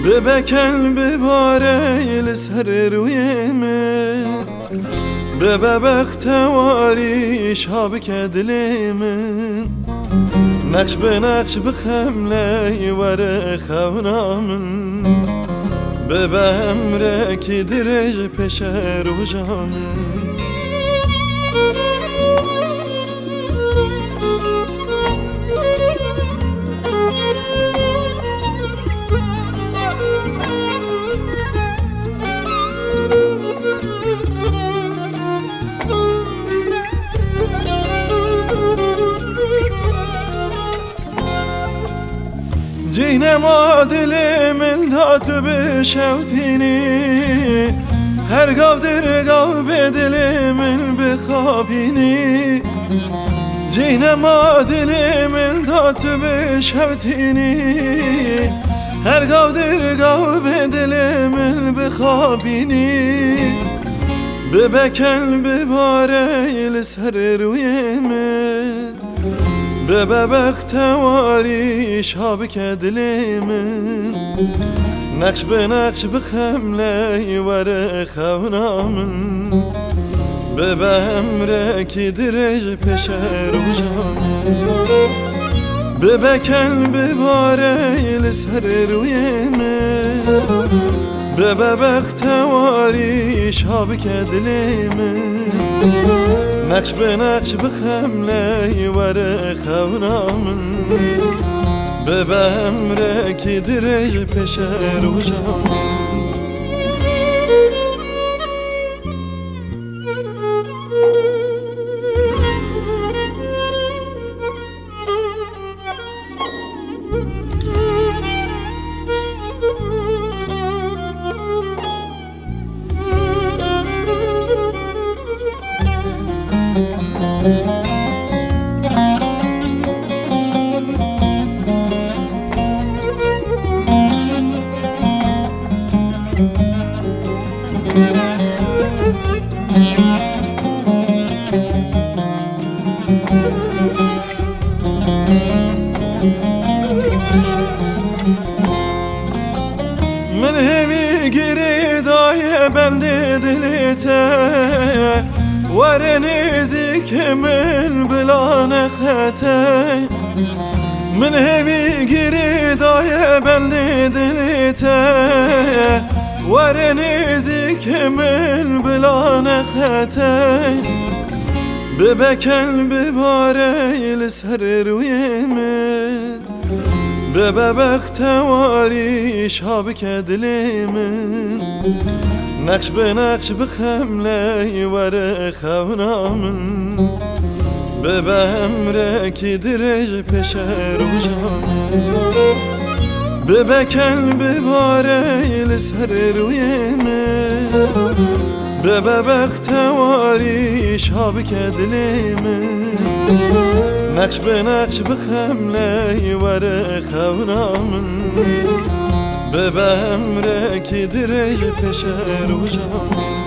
ببك البباري لسر رويمن بببخ تواري شابك دليمن نقش بنقش بخملي ورخ ونامن ببمرك درج پشر و جامن جينما دلمن داتو بشوتيني هر قاف در قاف بدلمن بخابيني جينما دلمن داتو بشوتيني هر قاف در قاف بدلمن بخابيني ببكن بباري لسر رويمن بببخ تواري شابك دليمن نقش بنقش بخملي ورخ ونامن ببمرك درج پشر و جامن ببكن بباري لسر رويمن بببخ تواري شابك دليمن نقش بنقش بخملي ورخ ونامن ببمرك درج پشر و جامن من همی گیری دای بند دلته ورنیزی که من بلا نخته من همی گیری دای بند دلته ورنیزی که من بلا نخته ببکن بباری لسر رویمن بببخ تواري شابك دليمن نقش بنقش بخملي ورخ ونامن ببمرك درج پشر و جامن ببكن بباري لسر رويمن بببخ تواري شابك دليمن نقش بنقش بخملي ورخ ونامن ببمرك درج پشر و جامن